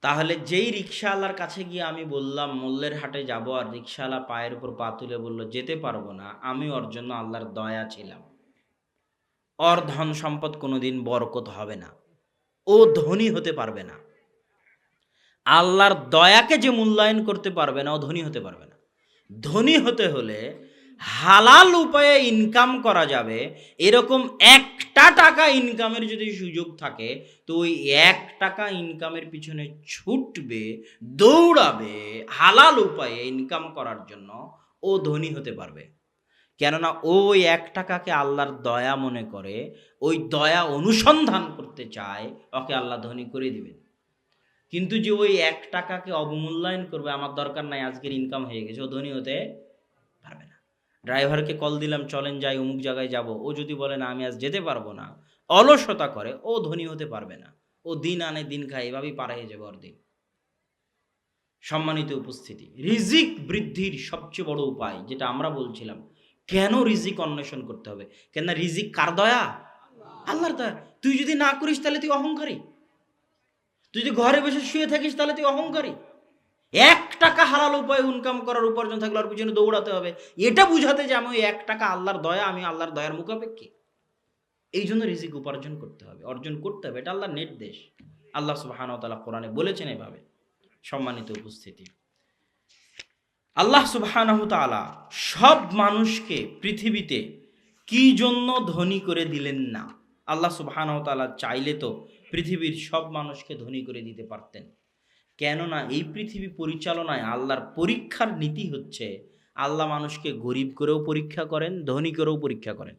তাহলে যেই রিক্সাওয়ালার কাছে গিয়ে আমি বললাম মোল্লের হাটে যাব, আর রিক্সাওয়ালা পায়ের উপর পা তুলে বলল যেতে পারবো না, আমি ওর জন্য আল্লাহর দয়া ছিলাম, ওর ধন সম্পদ কোনোদিন বরকত হবে না, ও ধনী হতে পারবে না। আল্লাহর দয়াকে যে মূল্যায়ন করতে পারবে না, ও ধনী হতে পারবে না। ধনী হতে হলে হালাল উপায়ে ইনকাম করা যাবে এরকম একটা টাকা ইনকামের যদি সুযোগ থাকে, তো ওই 1 টাকা ইনকামের পিছনে ছুটবে, দৌড়াবে হালাল উপায়ে ইনকাম করার জন্য, ও ধনী হতে পারবে। কেননা ও ওই 1 টাকাকে আল্লাহর দয়া মনে করে, ওই দয়া অনুসন্ধান করতে চায়, ওকে আল্লাহ ধনী করে দিবেন। কিন্তু যে ওই 1 টাকাকে অবমূল্যায়ন করবে, আমার দরকার নাই, আজকের ইনকাম হয়ে গেছে, ও ধনী হতে পারবে না। ড্রাইভারকে কল দিলাম চলেন যাই অমুক জায়গায় যাব, ও যদি বলে না আমি আজ যেতে পারবো না, অলসতা করে, ও ধনী হতে পারবে না। ও দিন আনে দিন খায়, এভাবেই পার হয়ে যাবে ওর দিন। সম্মানিত উপস্থিতি, রিজিক বৃদ্ধির সবচেয়ে বড় উপায় যেটা আমরা বলছিলাম, কেন রিজিক অন্বেষণ করতে হবে? কেন রিজিক কার দয়া? আল্লাহর দয়া। তুই যদি না করিস তাহলে তুই অহংকারী। তুই যদি ঘরে বসে শুয়ে থাকিস তাহলে তুই অহংকারী। 1 টাকা হালাল উপায় ইনকাম করার উপার্জন থাকলে ওর পিছনে দৌড়াতে হবে, এটা বুঝাতে যে আমি ওই 1 টাকা আল্লাহর দয়া, আমি আল্লাহর দয়ার মুখাপেক্ষী। এই জন্য রিজিক উপার্জন করতে হবে, অর্জন করতে হবে, এটা আল্লাহর নির্দেশ। আল্লাহ সুবহানাহু ওয়া তাআলা কোরআনে বলেছেন এভাবে। সম্মানিত উপস্থিতি, আল্লাহ সুবহানাহু ওয়া তাআলা সব মানুষকে পৃথিবীতে কি জন্য ধনী করে দিলেন না? আল্লাহ সুবহানাহু ওয়া তাআলা চাইলে তো পৃথিবীর সব মানুষকে ধনী করে দিতে পারতেন। কেননা এই পৃথিবী পরিচালনায় আল্লাহর পরীক্ষার নীতি হচ্ছে, আল্লাহ মানুষকে গরিব করেও পরীক্ষা করেন, ধনী করেও পরীক্ষা করেন।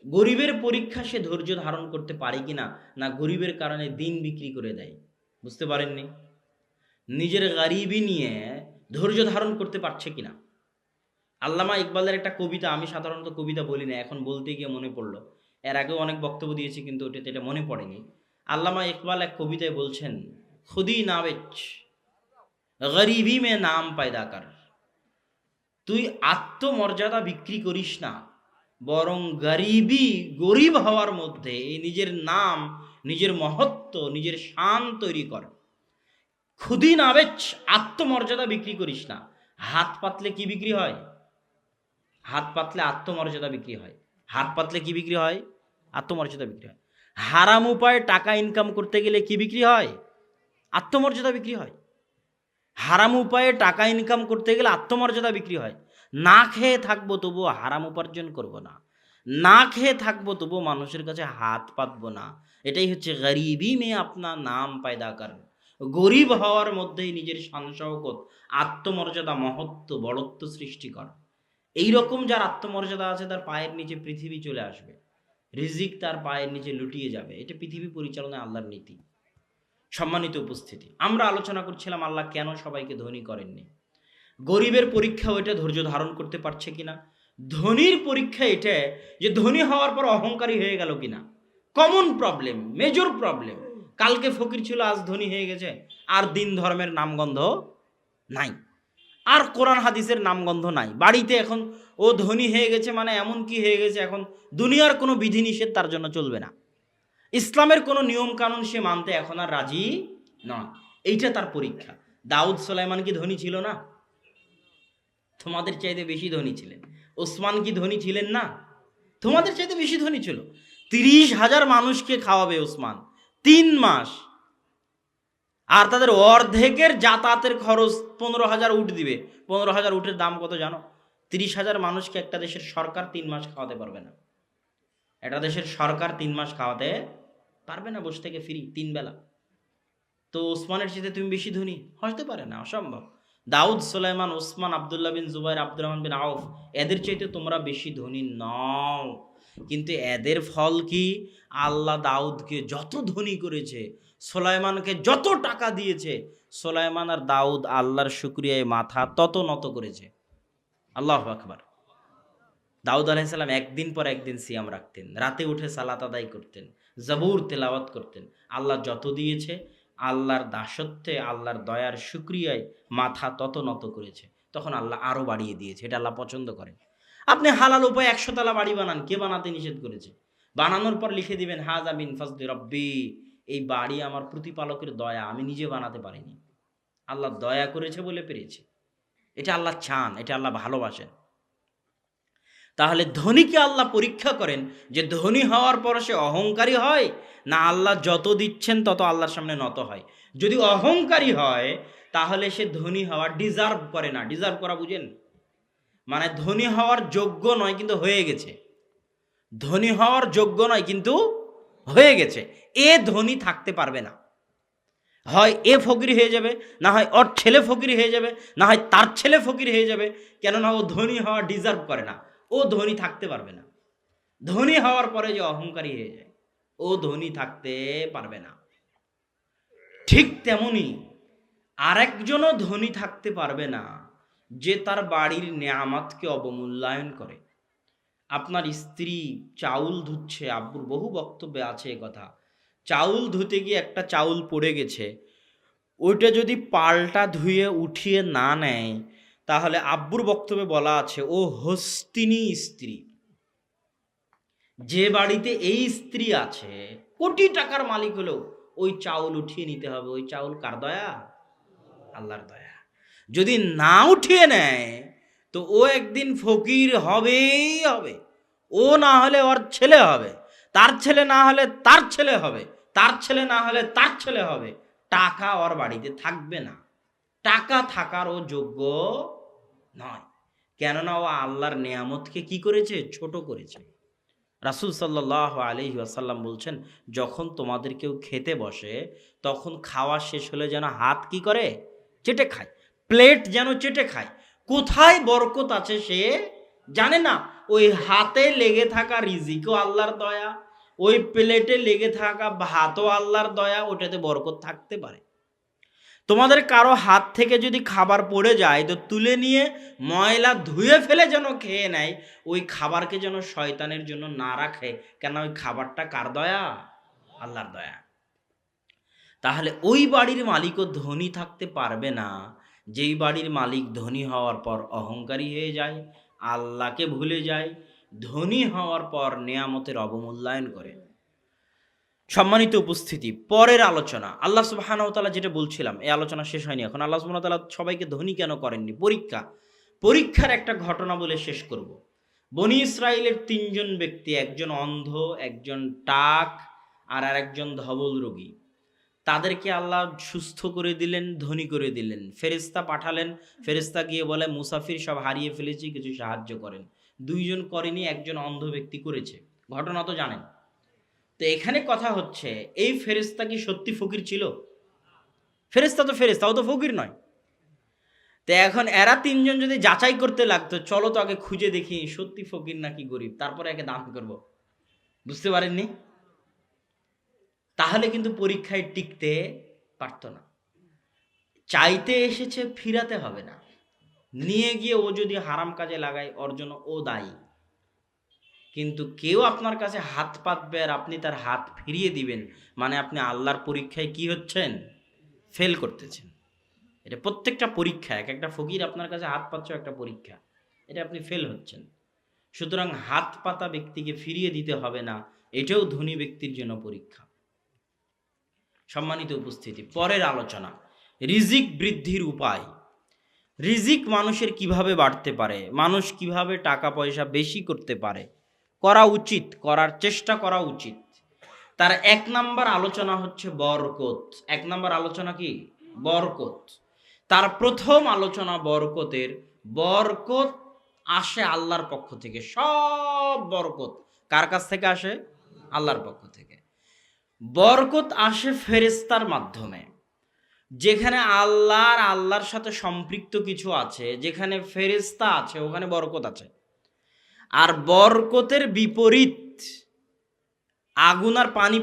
গরিবের পরীক্ষা সে ধৈর্য ধারণ করতে পারে কিনা, না গরিবের কারণে দিন বিক্রি করে দেয়। বুঝতে পারেননি? নিজের গরিবি নিয়ে ধৈর্য ধারণ করতে পারছে কিনা। আল্লামা ইকবালের একটা কবিতা, আমি সাধারণত কবিতা বলি না, এখন বলতে গিয়ে মনে পড়লো। এর আগেও অনেক বক্তব্য দিয়েছি কিন্তু ওটাতে এটা মনে পড়েনি। আল্লামা ইকবাল এক কবিতায় বলছেন, খুদি না বেচ গরিবি মে নাম পায়দা কর। তুই আত্মমর্যাদা বিক্রি করিস না, বরং গরিবি, গরিব হওয়ার মধ্যে নিজের নাম, নিজের মহত্ব, নিজের শান তৈরি কর। খুদি না বেচ, আত্মমর্যাদা বিক্রি করিস না। হাত পাতলে কি বিক্রি হয়? হাত পাতলে আত্মমর্যাদা বিক্রি হয়। হাত পাতলে কি বিক্রি হয়? আত্মমর্যাদা বিক্রি হয়। হারাম উপায়ে টাকা ইনকাম করতে গেলে কি বিক্রি হয়? আত্মমর্যাদা বিক্রি হয়। হারাম উপায়ে টাকা ইনকাম করতে গেলে আত্মমর্যাদা বিক্রি হয়। না খেয়ে থাকবো তবুও হারাম উপার্জন করব না, না খেয়ে থাকবো তবুও মানুষের কাছে হাত পাতবো না। এটাই হচ্ছে গরিবি মে আপনার নাম পায়দা কর। গরিব হওয়ার মধ্যেই নিজের শান শওকত, আত্মমর্যাদা, মহত্ব, বড়ত্ব সৃষ্টি কর। এইরকম যার আত্মমর্যাদা আছে, তার পায়ের নিচে পৃথিবী চলে আসবে, রিজিক তার পায়ের নিচে লুটিয়ে যাবে। এটা পৃথিবী পরিচালনায় আল্লাহর নীতি। সম্মানিত উপস্থিতি, আমরা আলোচনা করছিলাম আল্লাহ কেন সবাইকে ধনী করেননি। গরিবের পরীক্ষা ওইটা ধৈর্য ধারণ করতে পারছে কিনা। ধনীর পরীক্ষা এটা যে ধনী হওয়ার পর অহংকারী হয়ে গেল কিনা। Common problem, major problem. কালকে ফকির ছিল, আজ ধনী হয়ে গেছে, আর দিন ধর্মের নামগন্ধ নাই, আর কোরআন হাদিসের নামগন্ধ নাই বাড়িতে। এখন ও ধনী হয়ে গেছে মানে এমন কি হয়ে গেছে, এখন দুনিয়ার কোনো বিধিনিষেধ তার জন্য চলবে না, ইসলামের কোনো নিয়ম কানুন সে মানতে এখন আর রাজি নয়। এইটা তার পরীক্ষা। দাউদ সুলাইমান কি ধনী ছিল না? তোমাদের চাইতে বেশি ধনী ছিলেন। ওসমান কি ধনী ছিলেন না? তোমাদের চাইতে বেশি ধনী ছিল। 30,000 মানুষকে খাওয়াবে ওসমান 3 মাস, আর তাদের অর্ধেকের যাতায়াতের খরচ 15,000 উট দিবে। 15,000 উটের দাম কত জানো? 30,000 মানুষকে একটা দেশের সরকার 3 মাস খাওয়াতে পারবে না। একটা দেশের সরকার 3 মাস খাওয়াতে পারবে না, বসে থেকে ফ্রি 3 বেলা। তো ওসমানের চাইতে তুমি বেশি ধনী? হতে পারে না, অসম্ভব। দাউদ সুলাইমান, ওসমান, আবদুল্লাহ বিন জুবাইর, আব্দুর রহমান বিন আউফ, এদের চাইতে তোমরা বেশি ধনী নও। কিন্তু এদের ফল কি? আল্লাহ দাউদকে যত ধনী করেছে, সুলাইমানকে যত টাকা দিয়েছে, সুলাইমান আর দাউদ আল্লাহর শুকরিয়ায় মাথা তত নত করেছে। আল্লাহু আকবার। দাউদ আলাইহিস সালাম একদিন পর একদিন সিয়াম রাখতেন, রাতে উঠে সালাত আদায় করতেন, জাবুর তেলাওয়াত করতেন। আল্লাহ যত দিয়েছে, আল্লাহর দাসত্বে, আল্লাহর দয়ার শুকরিয়ায় মাথা তত নত করেছে। তখন আল্লাহ আরও বাড়িয়ে দিয়েছে। এটা আল্লাহ পছন্দ করেন। আপনি হালাল উপায় 100 তলা বাড়ি বানান, কে বানাতে নিষেধ করেছে? বানানোর পর লিখে দিবেন হাজা মিন ফাজলি রব্বি, এই বাড়ি আমার প্রতিপালকের দয়া, আমি নিজে বানাতে পারিনি, আল্লাহ দয়া করেছে বলে পেরেছি। এটা আল্লাহ চান, এটা আল্লাহ ভালোবাসেন। তাহলে ধনীকে আল্লাহ পরীক্ষা করেন যে ধনী হওয়ার পর সে অহংকারী হয়, না আল্লাহ যত দিচ্ছেন তত আল্লাহর সামনে নত হয়। যদি অহংকারী হয় তাহলে সে ধনী হওয়া ডিজার্ভ করে না। ডিজার্ভ করা বুঝেন, মানে ধনী হওয়ার যোগ্য নয় কিন্তু হয়ে গেছে। ধনী হওয়ার যোগ্য নয় কিন্তু হয়ে গেছে, এ ধনী থাকতে পারবে না। হয় এ ফকির হয়ে যাবে, না হয় ওর ছেলে ফকির হয়ে যাবে, না হয় তার ছেলে ফকির হয়ে যাবে। কেননা ও ধনী হওয়া ডিজার্ভ করে না, ও ধনী থাকতে পারবে না। ধনী হওয়ার পরে যে অহংকারী হয়ে যায়, ও ধনী থাকতে পারবে না। ঠিক তেমনি আরেকজনও ধনী থাকতে পারবে না যে তার বাড়ির নেয়ামতকে অবমূল্যায়ন করে। আপনার স্ত্রী চাউল ধুচ্ছে, আব্বুর বহু বক্তব্যে আছে এ কথা, চাউল ধুতে গিয়ে একটা চাউল পড়ে গেছে, ওইটা যদি পাল্টা ধুয়ে উঠিয়ে না নেয় তাহলে আব্বুর বক্তব্যে বলা আছে ও হস্তিনী স্ত্রী। যে বাড়িতে এই স্ত্রী আছে, কোটি টাকার মালিক হলেও ওই চাউল উঠিয়ে নিতে হবে। ওই চাউল কার দয়া? আল্লাহর দয়া। যদি না উঠিয়ে নেয় তো ও একদিন ফকির হবেই হবে। ও না হলে ওর ছেলে হবে, তার ছেলে না হলে তার ছেলে হবে, তার ছেলে না হলে তার ছেলে হবে। টাকা ওর বাড়িতে থাকবে না, টাকা থাকার ও যোগ্য নয়। কেননা ও আল্লাহর নেয়ামতকে কি করেছে? ছোট করেছে। রাসূল সাল্লাল্লাহু আলাইহি ওয়াসাল্লাম বলছেন, যখন তোমাদের কেউ খেতে বসে তখন খাওয়া শেষ হলে যেন হাত কি করে? চেটে খায়, প্লেট যেন চেটে খায়। কোথায় বরকত আছে সে জানে না। ওই হাতে লেগে থাকা রিজিকও আল্লাহর দয়া, ওই প্লেটে লেগে থাকা ভাতও আল্লাহর দয়া, ওটাতে বরকত থাকতে পারে। তোমাদের কারো হাত থেকে যদি খাবার পড়ে যায় তো তুলে নিয়ে ময়লা ধুয়ে ফেলে যেন খেয়ে নেয়। ওই খাবারকে যেন শয়তানের জন্য না রাখে, কেন ওই খাবারটা কার দয়া? আল্লাহর দয়া। তাহলে ওই বাড়ির মালিকও ধনী থাকতে পারবে না যেই বাড়ির মালিক ধনী হওয়ার পর অহংকারী হয়ে যায়, আল্লাহকে ভুলে যায়, ধনী হওয়ার পর নেয়ামতের অবমূল্যায়ন করে। সম্মানিত উপস্থিতি, পরের আলোচনা আল্লাহ সুবহানাহু ওয়া তাআলা যেটা বলছিলাম, এই আলোচনা শেষ হয়নি এখন। আল্লাহ সুবহানাহু ওয়া তাআলা সবাইকে ধনী কেন করেননি? পরীক্ষার একটা ঘটনা বলে শেষ করব। বনি ইসরাইলের তিনজন ব্যক্তি, একজন অন্ধ, একজন টাক, আর আরেকজন ধবল রোগী। তাদেরকে আল্লাহ সুস্থ করে দিলেন, ধনী করে দিলেন। ফেরেশতা পাঠালেন, ফেরেশতা গিয়ে বলে মুসাফির সব হারিয়ে ফেলেছি, কিছু সাহায্য করেন। দুইজন করেনি, একজন অন্ধ ব্যক্তি করেছে। ঘটনা তো জানেন। তো এখানে কথা হচ্ছে, এই ফেরেশতা কি সত্যি ফকির ছিল? ফেরেশতা তো ফেরেশতা, ও তো ফকির নয়। তো এখন এরা তিনজন যদি যাচাই করতে লাগতো, চলো তো আগে খুঁজে দেখি সত্যি ফকির নাকি গরিব, তারপরে একে দান করব। বুঝতে পারেননি? তাহলে কিন্তু পরীক্ষায় টিকতে পারতো না। চাইতে এসেছে, ফিরাতে হবে না। নিয়ে গিয়ে ও যদি হারাম কাজে লাগায় ওর জন্য ও দায়ী। কিন্তু কেউ আপনার কাছে হাত পাতবে আর আপনি তার হাত ফিরিয়ে দিবেন, মানে আপনি আল্লাহর পরীক্ষায় কি হচ্ছেন? ফেল করতেছেন। এটা প্রত্যেকটা পরীক্ষা, এক একটা ফকির আপনার কাছে হাত পাতছে একটা পরীক্ষা, এটা আপনি ফেল হচ্ছেন। সুতরাং হাত পাতা ব্যক্তিকে ফিরিয়ে দিতে হবে না, এটাও ধনী ব্যক্তির জন্য পরীক্ষা। সম্মানিত উপস্থিতি, পরের আলোচনা রিজিক বৃদ্ধির উপায়। রিজিক মানুষের কিভাবে বাড়তে পারে, মানুষ কিভাবে টাকা পয়সা বেশি করতে পারে, করা উচিত, করার চেষ্টা করা উচিত। তার এক নাম্বার আলোচনা হচ্ছে বরকত। এক নাম্বার আলোচনা কি? বরকত। তার প্রথম আলোচনা বরকতের। বরকত আসে আল্লাহর পক্ষ থেকে। সব বরকত কার কাছ থেকে আসে? আল্লাহর পক্ষ থেকে। বরকত আসে ফেরেশতার মাধ্যমে। যেখানে আল্লাহর সাথে সম্পৃক্ত কিছু আছে, যেখানে ফেরেশতা আছে ওখানে বরকত আছে। আর বরকতের বিপরীত, আগুন আর পানি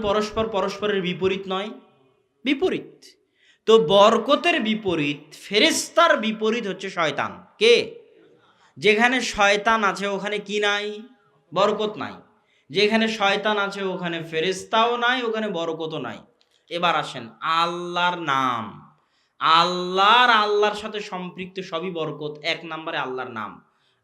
পরস্পরের বিপরীত নয়? বিপরীত। তো বরকতের বিপরীত, ফেরেশতার বিপরীত হচ্ছে শয়তান। কে? যেখানে শয়তান আছে ওখানে কি নাই? বরকত নাই। যেখানে শয়তান আছে ওখানে ফেরেশতাও নাই, ওখানে বরকতও নাই। এবার আসেন আল্লাহর নাম। আল্লাহর সাথে সম্পৃক্ত সবই বরকত। এক নম্বরে আল্লাহর নাম।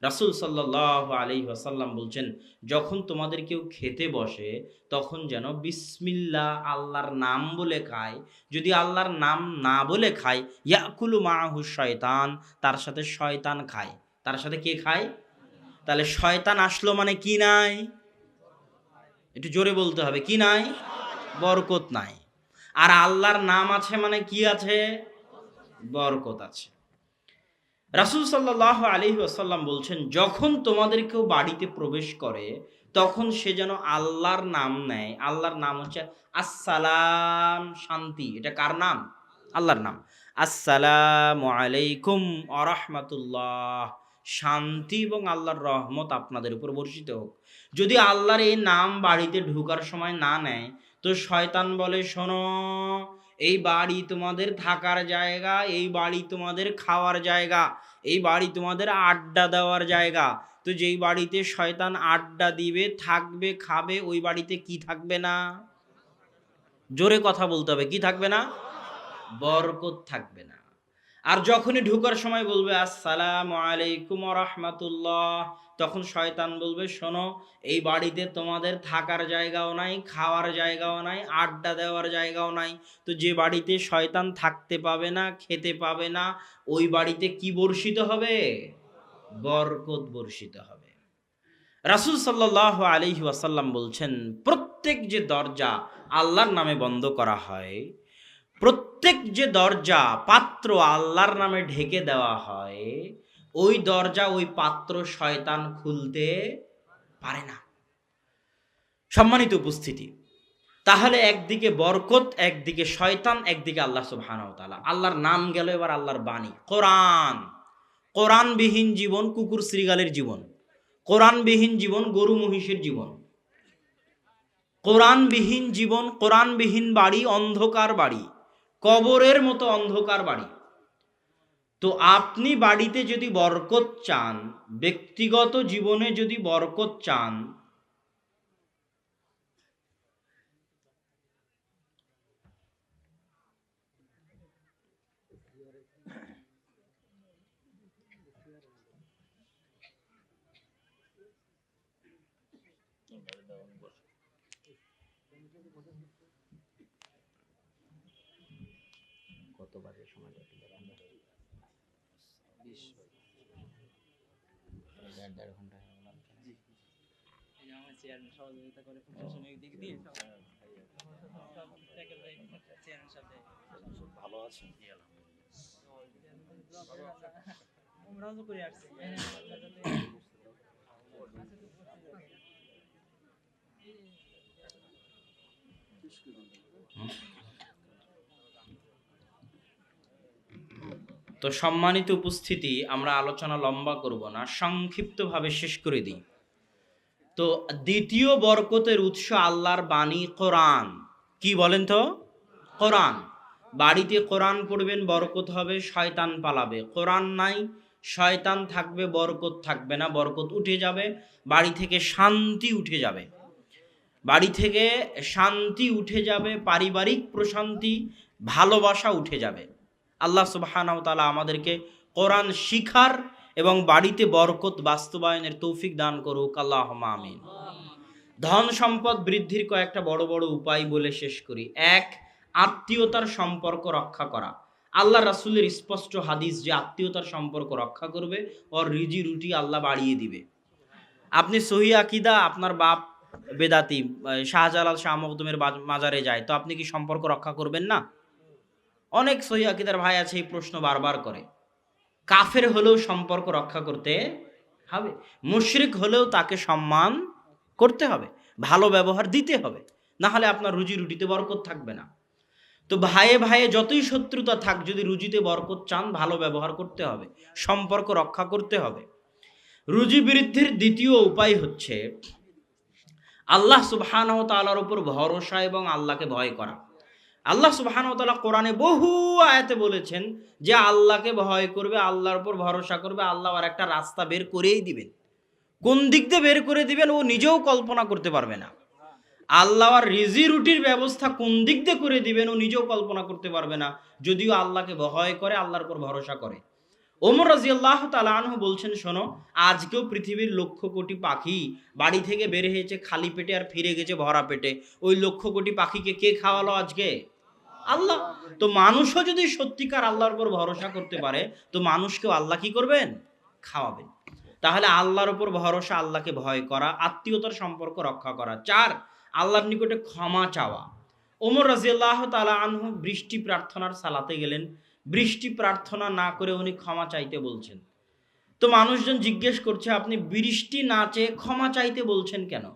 রাসূল সাল্লাল্লাহু আলাইহি ওয়াসাল্লাম বলছেন, যখন তোমাদের কেউ খেতে বসে তখন যেন বিসমিল্লাহ আল্লাহর নাম বলে খায়। যদি আল্লাহর নাম না বলে খায়, ইয়াকুলু মাআহু শয়তান, তার সাথে শয়তান খায়। তার সাথে কে খায়? তাহলে শয়তান আসলো মানে কি নাই? একটু জোরে বলতে হবে, কি নাই? বরকত নাই। আর আল্লাহর নাম আছে মানে কি আছে? বরকত আছে। রাসূল সাল্লাল্লাহু আলাইহি ওয়াসাল্লাম বলছেন, যখন তোমাদের কেউ বাড়িতে প্রবেশ করে তখন সে যেন আল্লাহর নাম নেয়। আল্লাহর নাম হচ্ছে আসসালাম, শান্তি। এটা কার নাম? আল্লাহর নাম। আসসালামু আলাইকুম ওয়া রাহমাতুল্লাহ, শান্তি এবং আল্লাহর রহমত আপনাদের উপর বর্ষিত হোক। যদি আল্লাহর এই নাম বাড়িতে ঢোকার সময় না নেয়, তো শয়তান বলে, শোনো, এই বাড়ি তোমাদের থাকার জায়গা, এই বাড়ি তোমাদের খাওয়ার জায়গা, এই বাড়ি তোমাদের আড্ডা দেওয়ার জায়গা। তো যেই বাড়িতে শয়তান আড্ডা দিবে, থাকবে, খাবে, ওই বাড়িতে কি থাকবে না? জোরে কথা বলতে হবে, কি থাকবে না? বরকত থাকবে না। আর যখনই ঢোকার সময় বলবে আসসালামু আলাইকুম ওয়া রাহমাতুল্লাহ, তখন শয়তান বলবে, শোনো, এই বাড়িতে তোমাদের থাকার জায়গাও নাই, খাওয়ার জায়গাও নাই, আড্ডা দেওয়ার জায়গাও নাই। তো যে বাড়িতে শয়তান থাকতে পাবে না, খেতে পাবে না, ওই বাড়িতে কি বর্ষিত হবে? বরকত বর্ষিত হবে। রাসূল সাল্লাল্লাহু আলাইহি ওয়াসাল্লাম বলছেন, প্রত্যেক যে দরজা আল্লাহর নামে বন্ধ করা হয়, প্রত্যেক যে দরজা পাত্র আল্লাহর নামে ঢেকে দেওয়া হয়, ওই দরজা ওই পাত্র শয়তান খুলতে পারে না। সম্মানিত উপস্থিতি, তাহলে একদিকে বরকত, একদিকে শয়তান, একদিকে আল্লাহ সুবহানাহু ওয়া তাআলা। আল্লাহর নাম গেল, এবার আল্লাহর বাণী কোরআন। কোরআনবিহীন জীবন কুকুর শ্রীগালের জীবন, কোরআনবিহীন জীবন গরু মহিষের জীবন, কোরআনবিহীন জীবন, কোরআনবিহীন বাড়ি অন্ধকার বাড়ি, কবরের মতো অন্ধকার বাড়ি। তো আপনি বাড়িতে যদি বরকত চান, ব্যক্তিগত জীবনে যদি বরকত চান, কত বাজে সময়টা একটু দেখেন, দেড় ঘন্টা হয়ে গেল। এই যে আমার চেয়ারম্যান সহযোগিতা করে প্রশাসনিক দিক দিয়ে সব চেয়ারম্যান সাথে ভালো আছেন? আমরাও তো করে আসছি। তো সম্মানিত উপস্থিতি, আমরা আলোচনা লম্বা করব না, সংক্ষিপ্তভাবে শেষ করে দিই। তো দ্বিতীয় বরকতের উৎস আল্লাহর বাণী কোরআন। কি বলেন তো? কোরআন। বাড়িতে কোরআন পড়বেন, বরকত হবে, শয়তান পালাবে। কোরআন নাই, শয়তান থাকবে, বরকত থাকবে না, বরকত উঠে যাবে, বাড়ি থেকে শান্তি উঠে যাবে, বাড়ি থেকে শান্তি উঠে যাবে, পারিবারিক প্রশান্তি, ভালোবাসা উঠে যাবে। আল্লাহ সুবহানাহু ওয়া তাআলা আমাদেরকে কোরআন শিখার এবং বাড়িতে বরকত বাস্তবায়নের তৌফিক দান করুক, আল্লাহুম্মা আমিন। ধন সম্পদ বৃদ্ধির কয়েকটা বড় বড় উপায় বলে শেষ করি। এক, আত্মীয়তার সম্পর্ক রক্ষা করা। আল্লাহ রাসূলের স্পষ্ট হাদিস যে আত্মীয়তার সম্পর্ক রক্ষা করবে ওর রিজি রুটি আল্লাহ বাড়িয়ে দিবে। আপনি সহি আকীদা, আপনার বাপ বেদাতি, শাহজালাল শাহ মখদুমের মাজারে যায়, তো আপনি কি সম্পর্ক রক্ষা করবেন না? অনেক সহি আকীদার ভাই আছে এই প্রশ্ন বারবার করে। কাফের হলেও সম্পর্ক রক্ষা করতে হবে, মুশরিক হলেও তাকে সম্মান করতে হবে, ভালো ব্যবহার দিতে হবে, না হলে আপনার রুজি রুটিতে বরকত থাকবে না। তো ভাইয়ে ভাইয়ে যতই শত্রুতা থাক, যদি রুজিতে বরকত চান, ভালো ব্যবহার করতে হবে, সম্পর্ক রক্ষা করতে হবে। রুজি বৃদ্ধির দ্বিতীয় উপায় হচ্ছে আল্লাহ সুবহানাহু ওয়া তাআলার উপর ভরসা এবং আল্লাহকে ভয় করা। আল্লাহ সুবহানাহু ওয়া তাআলা কোরআনে বহু আয়াতে বলেছেন যে আল্লাহকে ভয় করবে, আল্লাহর উপর ভরসা করবে, আল্লাহ আর একটা রাস্তা বের করেই দিবেন। কোন দিক দিয়ে বের করে দিবেন ও নিজেও কল্পনা করতে পারবে না। আল্লাহ আর রিজি রুটির ব্যবস্থা কোন দিক দিয়ে করে দিবেন ও নিজেও কল্পনা করতে পারবে না, যদিও আল্লাহকে ভয় করে, আল্লাহর উপর ভরসা করে। ওমর রাদিয়াল্লাহু তাআলা আনহু বলছেন, শোনো, আজকেও পৃথিবীর লক্ষ কোটি পাখি বাড়ি থেকে বের হয়েছে খালি পেটে আর ফিরে গেছে ভরা পেটে। ওই লক্ষ কোটি পাখিকে কে খাওয়ালো আজকে? আল্লাহ। তো মানুষও যদি সত্যিকার আল্লাহর উপর ভরসা করতে পারে, তো মানুষকেও আল্লাহ কি করবেন? খাওয়াবেন। তাহলে আল্লাহর উপর ভরসা, আল্লাহকে ভয় করা, আত্মীয়তার সম্পর্ক রক্ষা করা। 4, আল্লাহর নিকটে ক্ষমা চাওয়া। ওমর রাদিয়াল্লাহু তাআলা আনহু বৃষ্টি প্রার্থনার সালাতে গেলেন, বৃষ্টি প্রার্থনা না করে উনি ক্ষমা চাইতে বলছেন। তো মানুষজন জিজ্ঞেস করছে, আপনি বৃষ্টি না চেয়ে ক্ষমা চাইতে বলছেন কেন?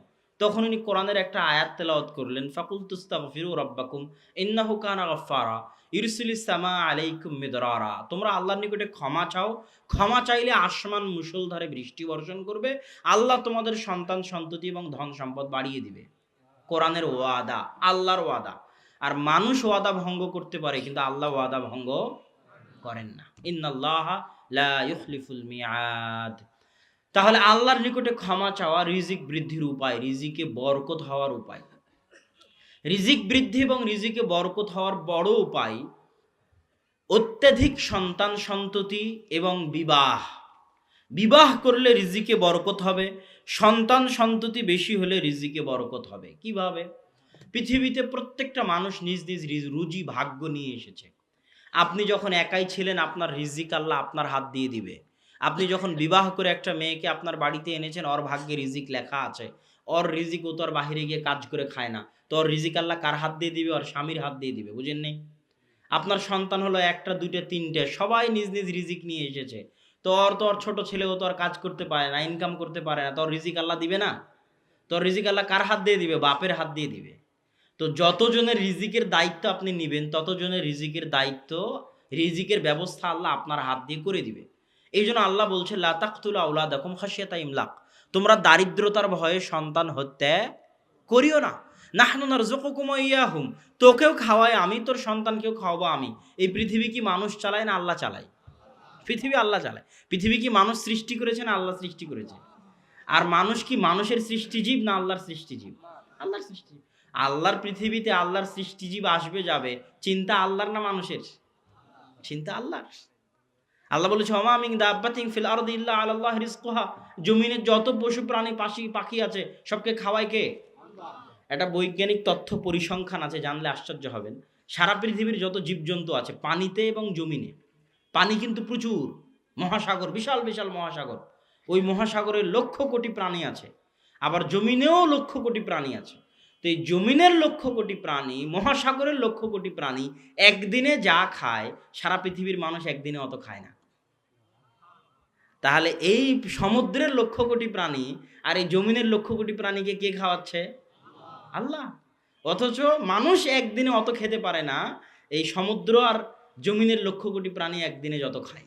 তখন উনি কোরআনের একটা আয়াত তেলাওয়াত করলেন, ফাকুলতুস্তাগফিরু রাব্বাকুম ইন্নাহু কানা গাফফারা ইরসিলিস সামা আলাইকুম মিদরারা। তোমরা আল্লাহর নিকটে ক্ষমা চাও, ক্ষমা চাইলে আসমান মুষলধারে বৃষ্টি বর্ষণ করবে, আল্লাহ তোমাদের সন্তান সন্ততি এবং ধন সম্পদ বাড়িয়ে দিবে। কোরআনের ওয়াদা, আল্লাহর ওয়াদা। আর মানুষ ওয়াদা ভঙ্গ করতে পারে, কিন্তু আল্লাহ ওয়াদা ভঙ্গ করেন না। ইন্নাল্লাহা লা ইউখলিফুল মিআদ। তাহলে আল্লাহর নিকটে ক্ষমা চাওয়া রিজিক বৃদ্ধির উপায়, রিজিকে বরকত হওয়ার উপায়। রিজিক বৃদ্ধি এবং রিজিকে বরকত হওয়ার বড় উপায় অত্যাধিক সন্তান সন্ততি এবং বিবাহ। বিবাহ করলে রিজিকে বরকত হবে, সন্তান সন্ততি বেশি হলে রিজিকে বরকত হবে। কিভাবে? পৃথিবীতে প্রত্যেকটা মানুষ নিজ নিজ রুজি ভাগ্য নিয়ে এসেছে। আপনি যখন একাই ছিলেন, আপনার রিজিক আল্লাহ আপনার হাত দিয়ে দিবে। আপনি যখন বিবাহ করে একটা মেয়েকে আপনার বাড়িতে এনেছেন, ওর ভাগ্যে রিজিক লেখা আছে, ওর রিজিক ও তো আর বাহিরে গিয়ে কাজ করে খায় না, তো ওর রিজিক আল্লাহ কার হাত দিয়ে দিবে? ওর স্বামীর হাত দিয়ে দিবে। বুঝেন নেই? আপনার সন্তান হলো একটা, দুইটা, তিনটে, সবাই নিজ নিজ রিজিক নিয়ে এসেছে। তো ওর ছোট ছেলেও তো আর কাজ করতে পারে না, ইনকাম করতে পারে না, তোর রিজিক আল্লাহ দিবে না? তোর রিজিক আল্লাহ কার হাত দিয়ে দিবে? বাপের হাত দিয়ে দিবে। তো যতজনের রিজিকের দায়িত্ব আপনি নেবেন, ততজনের রিজিকের দায়িত্ব, রিজিকের ব্যবস্থা আল্লাহ আপনার হাত দিয়ে করে দিবে। এই জন্য আল্লাহ বলছে, লা তাকতুলু আওলাদাকুম খাশিয়াতা ইমলাক, তোমরা দারিদ্রতার ভয়ে সন্তান হত্যা করিও না। নাহনু নারযুকুকুম ওয়া ইয়াহুম, তোকেও খাওয়াই আমি, তোর সন্তানকেও খাওয়াবো আমি। এই পৃথিবী কি মানুষ চালায় না আল্লাহ চালায়? পৃথিবী আল্লাহ চালায়। পৃথিবী কি মানুষ সৃষ্টি করেছে না আল্লাহ সৃষ্টি করেছে? আর মানুষ কি মানুষের সৃষ্টিজীব না আল্লাহর সৃষ্টিজীব? আল্লাহর সৃষ্টিজীব। আল্লাহর পৃথিবীতে আল্লাহর সৃষ্টিজীব আসবে যাবে, চিন্তা আল্লাহর না মানুষের? চিন্তা আল্লাহর। আল্লাহ বলেছে, ওমা মিন দাব্বাতিন ফিল আরদি ইল্লা আলাল্লাহি রিজকুহা, জমিনে যত পশু প্রাণী পাখি আছে সবকে খাওয়ায় কে? একটা বৈজ্ঞানিক তথ্য পরিসংখ্যান আছে, জানলে আশ্চর্য হবেন। সারা পৃথিবীর যত জীবজন্তু আছে পানিতে এবং জমিনে, পানি কিন্তু প্রচুর, মহাসাগর, বিশাল বিশাল মহাসাগর, ওই মহাসাগরের লক্ষ কোটি প্রাণী আছে। আবার জমিনেও লক্ষ কোটি প্রাণী আছে। তো এই জমিনের লক্ষ কোটি প্রাণী, মহাসাগরের লক্ষ কোটি প্রাণী একদিনে যা খায়, সারা পৃথিবীর মানুষ একদিনে অত খায় না। তাহলে এই সমুদ্রের লক্ষ কোটি প্রাণী আর এই জমিনের লক্ষ কোটি প্রাণীকে কে খাওয়াচ্ছে? আল্লাহ। অথচ মানুষ একদিনে অত খেতে পারে না, এই সমুদ্র আর জমিনের লক্ষ কোটি প্রাণী একদিনে যত খায়।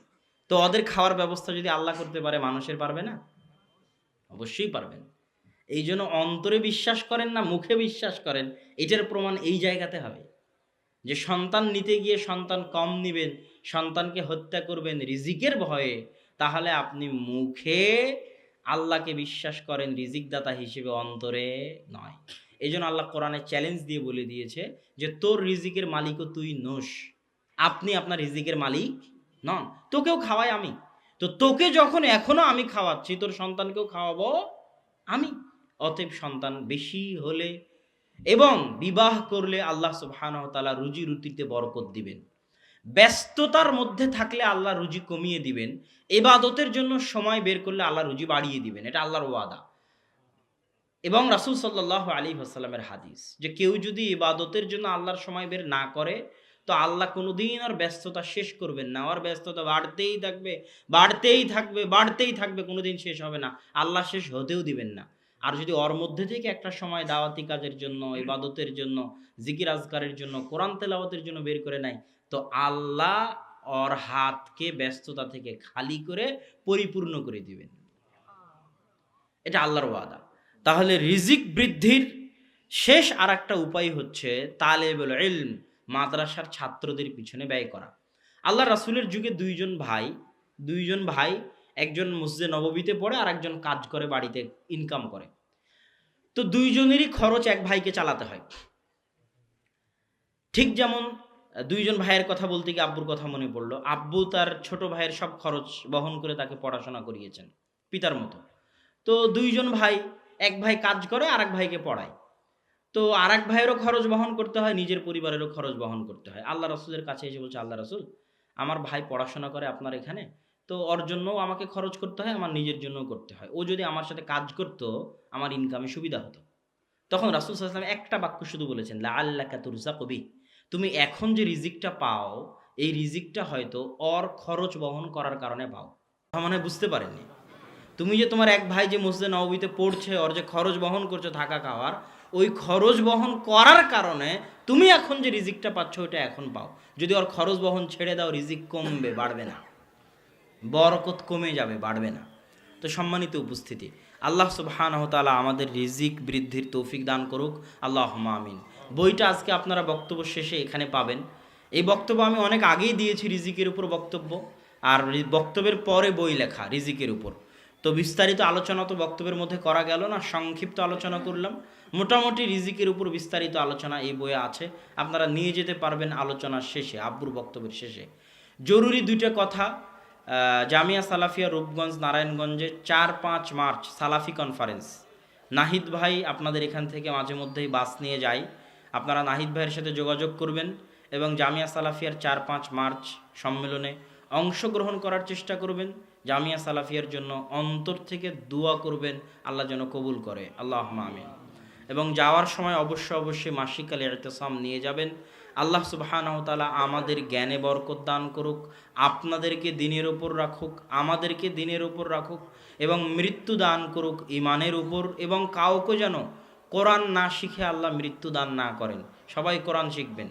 তো ওদের খাওয়ার ব্যবস্থা যদি আল্লাহ করতে পারে, মানুষের পারবে না? অবশ্যই পারবেন। এই জন্য অন্তরে বিশ্বাস করেন না মুখে বিশ্বাস করেন, এটার প্রমাণ এই জায়গাতে হবে যে সন্তান নিতে গিয়ে সন্তান কম নিবেন, সন্তানকে হত্যা করবেন রিজিকের ভয়ে, তাহলে আপনি মুখে আল্লাহকে বিশ্বাস করেন রিজিকদাতা হিসেবে, অন্তরে নয়। এই জন্য আল্লাহ কোরআনে চ্যালেঞ্জ দিয়ে বলে দিয়েছে যে তোর রিজিকের মালিকও তুই নোস, আপনি আপনার রিজিকের মালিক নন। তোকেও খাওয়াই আমি, তো তোকে যখন এখনো আমি খাওয়াচ্ছি, তোর সন্তানকেও খাওয়াবো আমি। অতএব সন্তান বেশি হলে এবং বিবাহ করলে আল্লাহ সুবহানাহু ওয়া তাআলা রুজি রুটিতে বরকত দিবেন। ব্যস্ততার মধ্যে থাকলে আল্লাহ রুজি কমিয়ে দিবেন, ইবাদতের জন্য সময় বের করলে আল্লাহ রুজি বাড়িয়ে দিবেন। এটা আল্লাহর ওয়াদা। এবং রাসূল সাল্লাল্লাহু আলাইহি ওয়াসাল্লামের হাদিস যে কেউ যদি ইবাদতের জন্য আল্লাহর সময় বের না করে, তো আল্লাহ কোনোদিন আর ব্যস্ততা শেষ করবেন না। আর ব্যস্ততা বাড়তেই থাকবে, বাড়তেই থাকবে, বাড়তেই থাকবে, কোনোদিন শেষ হবে না। আল্লাহ শেষ হতেও দিবেন না। আর যদি ওর মধ্যে থেকে একটা সময় দাওয়াতি কাজের জন্য, ইবাদতের জন্য, জিকির আজকারের জন্য, কোরআন তেলাওয়াতের জন্য বের করে নেয়, তো আল্লাহ ওর হাতকে ব্যস্ততা থেকে খালি করে পরিপূর্ণ করে দিবেন। এটা আল্লাহর ওয়াদা। তাহলে রিজিক বৃদ্ধির শেষ আর একটা উপায় হচ্ছে তালেবুল ইলম, মাদ্রাসার ছাত্রদের পিছনে ব্যয় করা। আল্লাহ রাসূলের যুগে দুইজন ভাই, একজন মসজিদে নববীতে পড়ে আর একজন কাজ করে বাড়িতে ইনকাম করে। তো দুইজনেরই খরচ এক ভাইকে চালাতে হয়। ঠিক যেমন দুইজন ভাইয়ের কথা বলতে গিয়ে আব্বুর কথা মনে পড়লো। আব্বু তার ছোট ভাইয়ের সব খরচ বহন করে তাকে পড়াশোনা করিয়েছেন পিতার মতো। তো দুইজন ভাই, এক ভাই কাজ করে আর এক ভাইকে পড়ায়। তো আর এক ভাইয়েরও খরচ বহন করতে হয়, নিজের পরিবারেরও খরচ বহন করতে হয়। আল্লাহ রাসূলের কাছে এসে বলছে, আল্লাহ রাসূল, আমার ভাই পড়াশোনা করে আপনার এখানে, তো ওর জন্যও আমাকে খরচ করতে হয়, আমার নিজের জন্যও করতে হয়। ও যদি আমার সাথে কাজ করতো আমার ইনকামে সুবিধা হতো। তখন রাসূল সাল্লাল্লাহু আলাইহি ওয়াসাল্লাম একটা বাক্য শুধু বলেছেন, লাআল্লাকা তুরযাকু বিহি। তুমি এখন যে রিজিকটা পাও, এই রিজিকটা হয়তো ওর খরচ বহন করার কারণে পাও। তার মানে বুঝতে পারেননি? তুমি যে তোমার এক ভাই যে মসজিদে নববীতে পড়ছে, ওর যে খরচ বহন করছো থাকা খাওয়ার, ওই খরচ বহন করার কারণে তুমি এখন যে রিজিকটা পাচ্ছ ওইটা এখন পাও। যদি ওর খরচ বহন ছেড়ে দাও, রিজিক কমবে, বাড়বে না, বরকত কমে যাবে, বাড়বে না। তো সম্মানিত উপস্থিতি, আল্লাহ সুবহানাহু ওয়া তাআলা আমাদের রিজিক বৃদ্ধির তৌফিক দান করুক, আল্লাহুম্মা আমিন। বইটা আজকে আপনারা বক্তব্য শেষে এখানে পাবেন। এই বক্তব্য আমি অনেক আগেই দিয়েছি, রিজিকের উপর বক্তব্য, আর বক্তব্যের পরে বই লেখা রিজিকের উপর। তো বিস্তারিত আলোচনা তো বক্তব্যের মধ্যে করা গেল না, সংক্ষিপ্ত আলোচনা করলাম। মোটামুটি রিজিকের উপর বিস্তারিত আলোচনা এই বইয়ে আছে, আপনারা নিয়ে যেতে পারবেন আলোচনার শেষে, আব্বুর বক্তব্যের শেষে। জরুরি দুইটা কথা, জামিয়া সালাফিয়া রূপগঞ্জ নারায়ণগঞ্জে ৪-৫ মার্চ সালাফি কনফারেন্স। নাহিদ ভাই আপনাদের এখান থেকে মাঝে মধ্যেই বাস নিয়ে যায়, আপনারা নাহিদ ভাইয়ের সাথে যোগাযোগ করবেন এবং জামিয়া সালাফিয়ার ৪-৫ মার্চ সম্মেলনে অংশগ্রহণ করার চেষ্টা করবেন। জামিয়া সালাফিয়ার জন্য অন্তর থেকে দোয়া করবেন, আল্লাহ যেন কবুল করে, আল্লাহুম্মা আমিন। এবং যাওয়ার সময় অবশ্যই মাসিক আল ইতিসাম নিয়ে যাবেন। আল্লাহ সুবহানাহু ওয়া তাআলা আমাদের জ্ঞানে বরকত দান করুক, আপনাদেরকে দিনের উপর রাখুক, আমাদেরকে দিনের উপর রাখুক, এবং মৃত্যু দান করুক ইমানের উপর, এবং কাউকে যেন কোরআন না শিখে আল্লাহ মৃত্যু দান না করেন। সবাই কোরআন শিখবেন।